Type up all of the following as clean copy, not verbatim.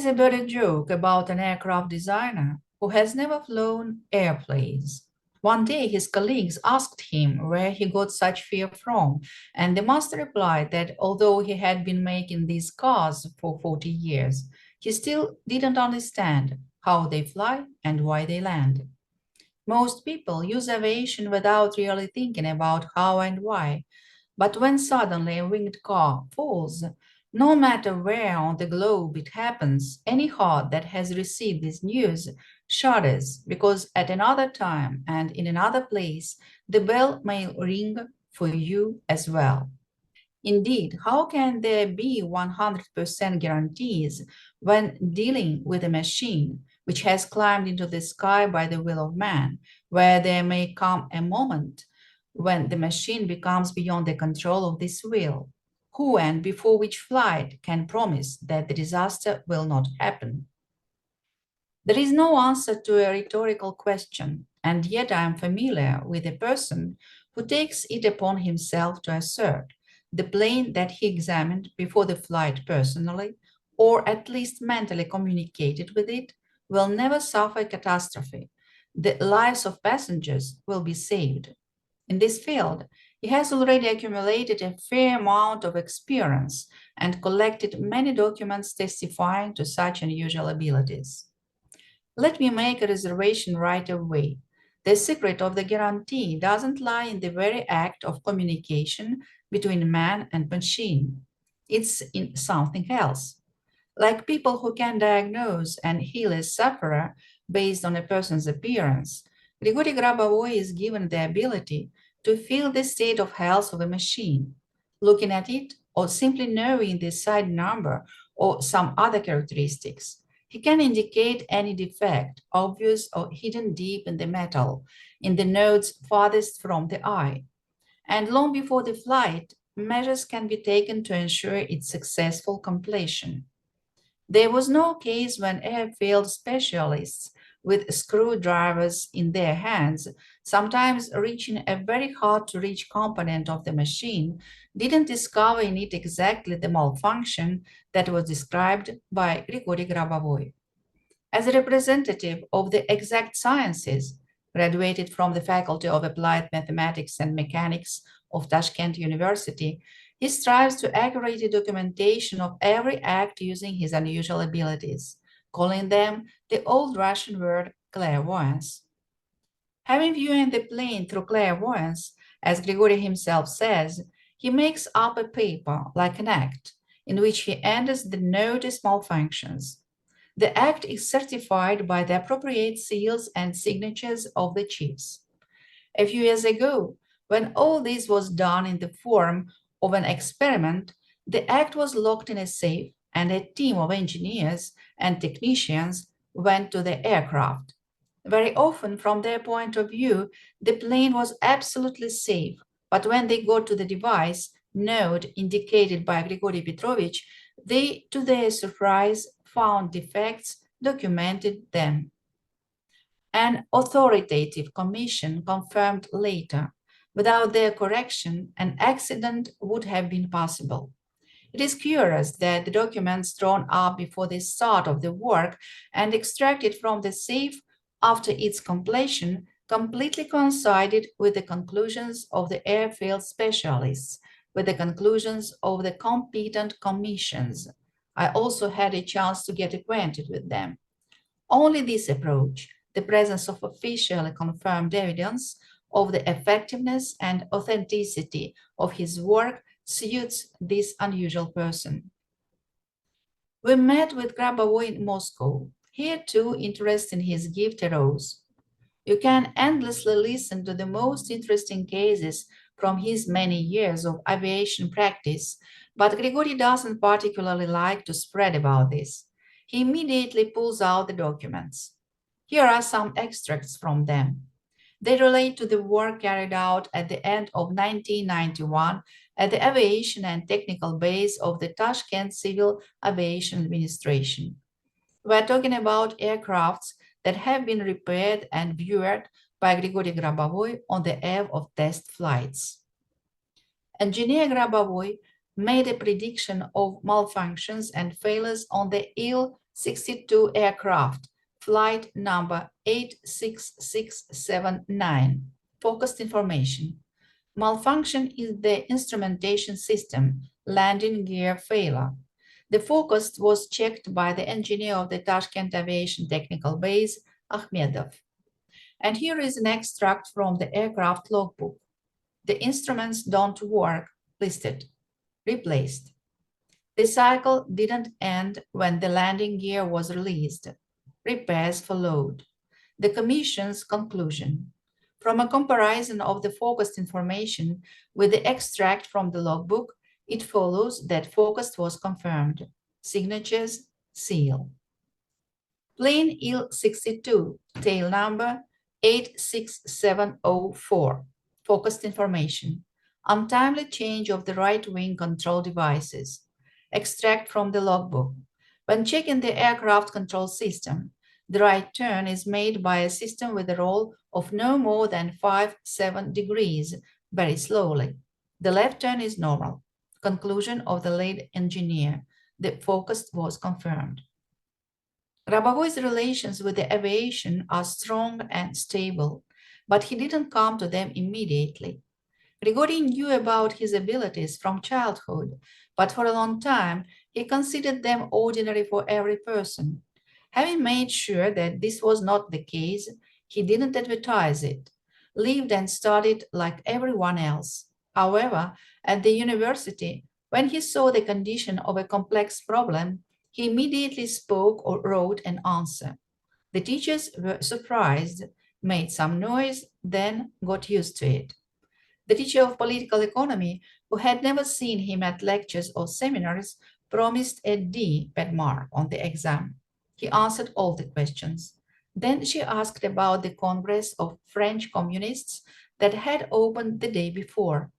a better joke about an aircraft designer who has never flown airplanes. One day, his colleagues asked him where he got such fear from, and the master replied that although he had been making these cars for 40 years, he still didn't understand how they fly and why they land. Most people use aviation without really thinking about how and why, but when suddenly a winged car falls, no matter where on the globe it happens, any heart that has received this news shudders because at another time and in another place the bell may ring for you as well. Indeed, how can there be 100% guarantees when dealing with a machine which has climbed into the sky by the will of man, where there may come a moment when the machine becomes beyond the control of this will? Who and before which flight can promise that the disaster will not happen? There is no answer to a rhetorical question, and yet I am familiar with a person who takes it upon himself to assert the plane that he examined before the flight personally, or at least mentally communicated with it, will never suffer catastrophe. The lives of passengers will be saved. In this field, he has already accumulated a fair amount of experience and collected many documents testifying to such unusual abilities. Let me make a reservation right away. The secret of the guarantee doesn't lie in the very act of communication between man and machine. It's in something else. Like people who can diagnose and heal a sufferer based on a person's appearance, Grigory Grabovoi is given the ability to feel the state of health of a machine. Looking at it, or simply knowing the side number or some other characteristics, he can indicate any defect, obvious or hidden deep in the metal, in the nodes farthest from the eye. And long before the flight, measures can be taken to ensure its successful completion. There was no case when airfield specialists with screwdrivers in their hands, sometimes reaching a very hard to reach component of the machine, didn't discover in it exactly the malfunction that was described by Grigory Grabovoi. As a representative of the exact sciences, graduated from the Faculty of Applied Mathematics and Mechanics of Tashkent University, he strives to accurate documentation of every act using his unusual abilities, calling them the old Russian word clairvoyance. Having viewing the plane through clairvoyance, as Grigory himself says, he makes up a paper like an act in which he enters the noticed malfunctions. The act is certified by the appropriate seals and signatures of the chiefs. A few years ago, when all this was done in the form of an experiment, the act was locked in a safe and a team of engineers and technicians went to the aircraft. Very often, from their point of view, the plane was absolutely safe, but when they got to the device node indicated by Grigory Petrovich, they, to their surprise, found defects, documented them. An authoritative commission confirmed later. Without their correction, an accident would have been possible. It is curious that the documents drawn up before the start of the work and extracted from the safe after its completion completely coincided with the conclusions of the airfield specialists, with the conclusions of the competent commissions. I also had a chance to get acquainted with them. Only this approach, the presence of officially confirmed evidence of the effectiveness and authenticity of his work, suits this unusual person. We met with Grabovoi in Moscow. Here too, interest in his gift arose. You can endlessly listen to the most interesting cases from his many years of aviation practice, but Grigory doesn't particularly like to spread about this. He immediately pulls out the documents. Here are some extracts from them. They relate to the work carried out at the end of 1991 at the aviation and technical base of the Tashkent Civil Aviation Administration. We're talking about aircrafts that have been repaired and viewed by Grigory Grabovoi on the eve of test flights. Engineer Grabovoi made a prediction of malfunctions and failures on the 62 aircraft, flight number 86679. Focused information. Malfunction in the instrumentation system, landing gear failure. The focus was checked by the engineer of the Tashkent Aviation Technical Base, Akhmedov. And here is an extract from the aircraft logbook. The instruments don't work, listed, replaced. The cycle didn't end when the landing gear was released. Repairs followed. The Commission's conclusion. From a comparison of the focused information with the extract from the logbook, it follows that focused was confirmed. Signatures, seal. Plane Il-62, tail number 86704. Focused information. Untimely change of the right-wing control devices. Extract from the logbook. When checking the aircraft control system, the right turn is made by a system with a roll of no more than 5-7 degrees, very slowly. The left turn is normal. Conclusion of the lead engineer. The focus was confirmed. Grabovoi's relations with the aviation are strong and stable, but he didn't come to them immediately. Grigory knew about his abilities from childhood, but for a long time he considered them ordinary for every person. Having made sure that this was not the case, he didn't advertise it, lived and studied like everyone else. However, at the university, when he saw the condition of a complex problem, he immediately spoke or wrote an answer. The teachers were surprised, made some noise, then got used to it. The teacher of political economy, who had never seen him at lectures or seminars, promised a D bad mark on the exam. He answered all the questions. Then she asked about the Congress of French Communists that had opened the day before.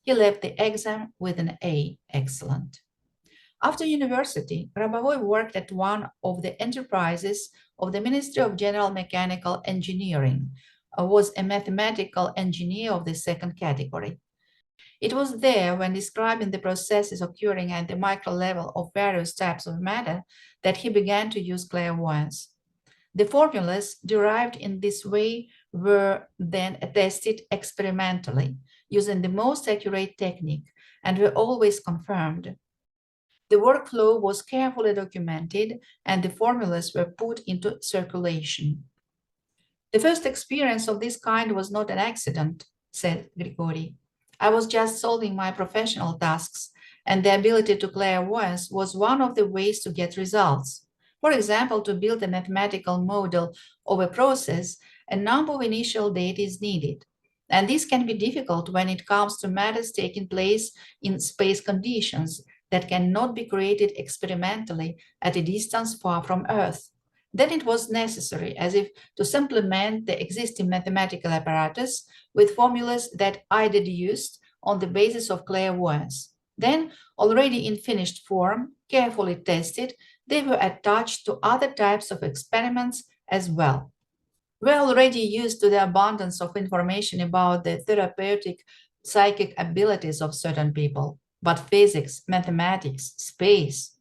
He left the exam with an A, excellent. After university, Grabovoi worked at one of the enterprises of the Ministry of General Mechanical Engineering, was a mathematical engineer of the second category. It was there, when describing the processes occurring at the micro level of various types of matter, that he began to use clairvoyance. The formulas derived in this way were then tested experimentally, using the most accurate technique, and were always confirmed. The workflow was carefully documented, and the formulas were put into circulation. The first experience of this kind was not an accident, said Grigori. I was just solving my professional tasks, and the ability to clairvoyance was one of the ways to get results. For example, to build a mathematical model of a process, a number of initial data is needed. And this can be difficult when it comes to matters taking place in space conditions that cannot be created experimentally at a distance far from Earth. Then it was necessary, as if to supplement the existing mathematical apparatus with formulas that I deduced on the basis of clairvoyance. Then, already in finished form, carefully tested, they were attached to other types of experiments as well. We're already used to the abundance of information about the therapeutic psychic abilities of certain people, but physics, mathematics, space.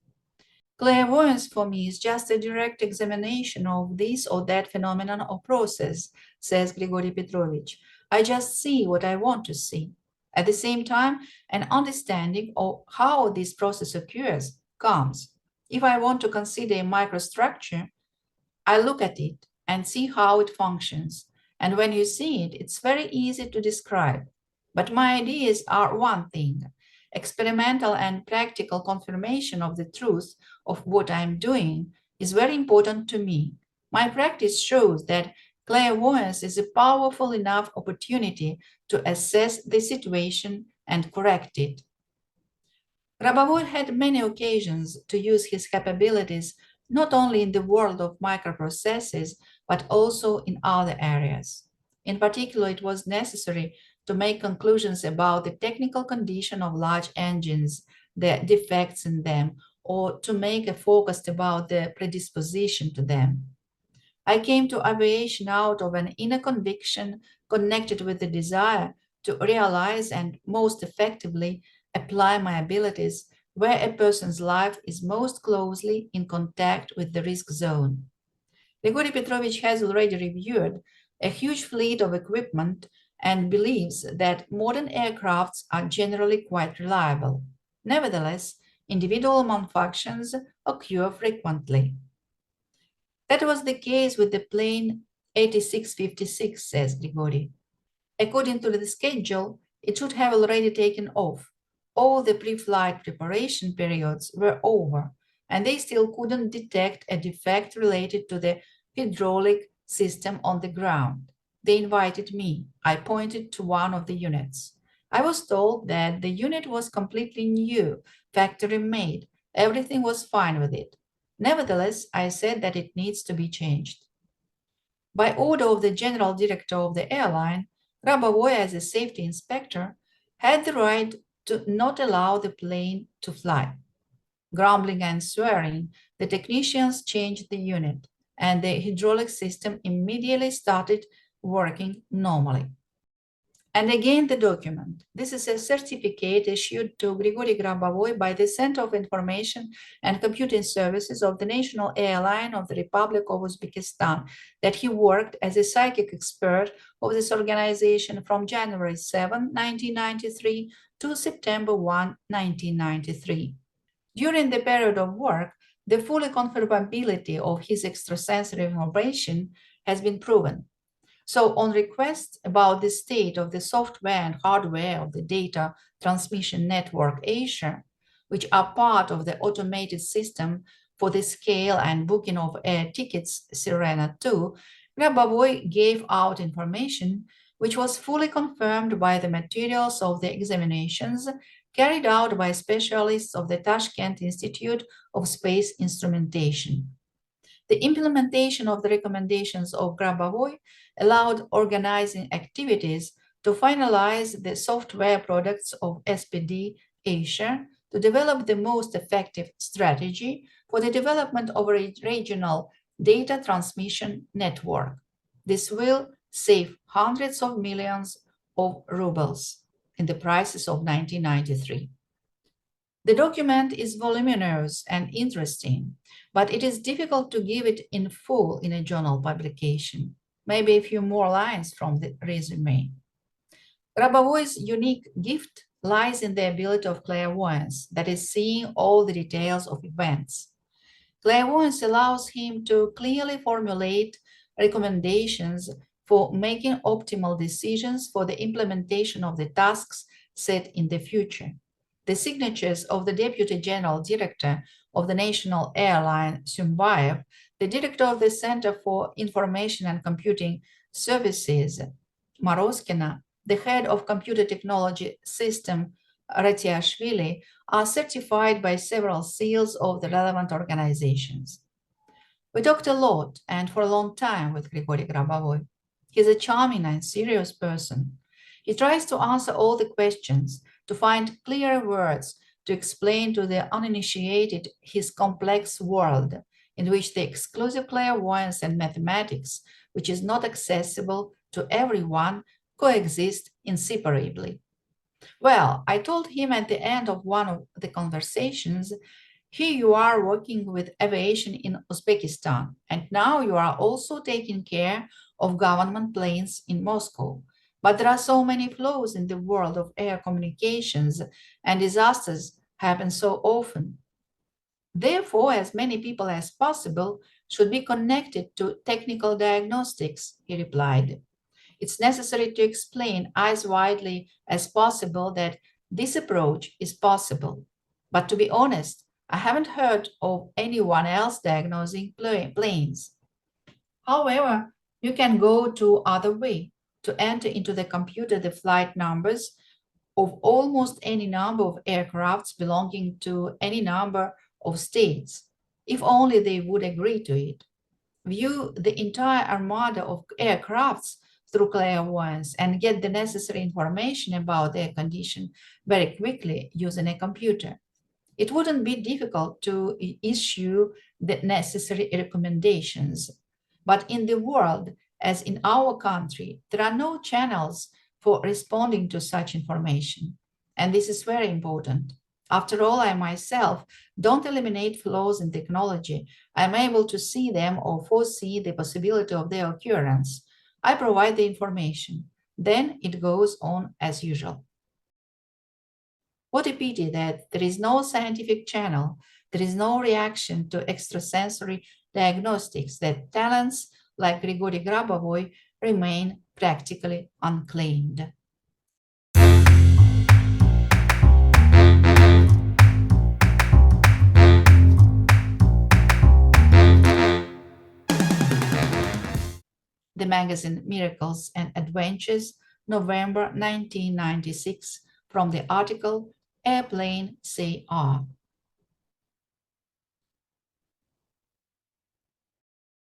Clairvoyance for me is just a direct examination of this or that phenomenon or process, says Grigory Petrovich. I just see what I want to see. At the same time, an understanding of how this process occurs comes. If I want to consider a microstructure, I look at it and see how it functions. And when you see it, it's very easy to describe. But my ideas are one thing. Experimental and practical confirmation of the truth of what I'm doing is very important to me. My practice shows that clairvoyance is a powerful enough opportunity to assess the situation and correct it. Grabovoi had many occasions to use his capabilities not only in the world of microprocesses, but also in other areas. In particular, it was necessary to make conclusions about the technical condition of large engines, the defects in them, or to make a focus about the predisposition to them. I came to aviation out of an inner conviction connected with the desire to realize and most effectively apply my abilities where a person's life is most closely in contact with the risk zone. Grigory Petrovich has already reviewed a huge fleet of equipment and believes that modern aircrafts are generally quite reliable. Nevertheless, individual malfunctions occur frequently. That was the case with the plane 8656, says Grigory. According to the schedule, it should have already taken off. All the pre-flight preparation periods were over, and they still couldn't detect a defect related to the hydraulic system on the ground. They invited me. I pointed to one of the units. I was told that the unit was completely new, factory made. Everything was fine with it. Nevertheless, I said that it needs to be changed. By order of the general director of the airline, Grabovoi, as a safety inspector, had the right to not allow the plane to fly. Grumbling and swearing, the technicians changed the unit, and the hydraulic system immediately started working normally. And again, the document. This is a certificate issued to Grigory Grabovoi by the Center of Information and Computing Services of the National Airline of the Republic of Uzbekistan, that he worked as a psychic expert of this organization from January 7, 1993 to September 1, 1993. During the period of work, the full confirmability of his extrasensory information has been proven. So on request about the state of the software and hardware of the data transmission network Asia, which are part of the automated system for the scale and booking of air tickets Sirena 2, Grabovoi gave out information which was fully confirmed by the materials of the examinations carried out by specialists of the Tashkent Institute of Space Instrumentation. The implementation of the recommendations of Grabovoi allowed organizing activities to finalize the software products of SPD Asia to develop the most effective strategy for the development of a regional data transmission network. This will save hundreds of millions of rubles in the prices of 1993. The document is voluminous and interesting, but it is difficult to give it in full in a journal publication. Maybe a few more lines from the resume. Grabovoi's unique gift lies in the ability of clairvoyance, that is, seeing all the details of events. Clairvoyance allows him to clearly formulate recommendations for making optimal decisions for the implementation of the tasks set in the future. The signatures of the Deputy General Director of the National Airline, Sumbayev, the Director of the Center for Information and Computing Services, Morozkina, the Head of Computer Technology System, Ratiashvili, are certified by several seals of the relevant organizations. We talked a lot and for a long time with Grigory Grabovoi. He's a charming and serious person. He tries to answer all the questions, to find clear words, to explain to the uninitiated his complex world, in which the exclusive clairvoyance and mathematics, which is not accessible to everyone, coexist inseparably. Well, I told him at the end of one of the conversations, here you are working with aviation in Uzbekistan, and now you are also taking care of government planes in Moscow. But there are so many flaws in the world of air communications, and disasters happen so often. Therefore, as many people as possible should be connected to technical diagnostics, he replied. It's necessary to explain as widely as possible that this approach is possible. But to be honest, I haven't heard of anyone else diagnosing planes. However, you can go to other way to enter into the computer the flight numbers of almost any number of aircrafts belonging to any number of states, if only they would agree to it. View the entire armada of aircrafts through clairvoyance and get the necessary information about their condition very quickly using a computer. It wouldn't be difficult to issue the necessary recommendations. But in the world, as in our country, there are no channels for responding to such information. And this is very important. After all, I myself don't eliminate flaws in technology. I'm able to see them or foresee the possibility of their occurrence. I provide the information. Then it goes on as usual. What a pity that there is no scientific channel, there is no reaction to extrasensory diagnostics, that talents like Grigory Grabovoi remain practically unclaimed. The magazine Miracles and Adventures, November 1996, from the article Airplane CR.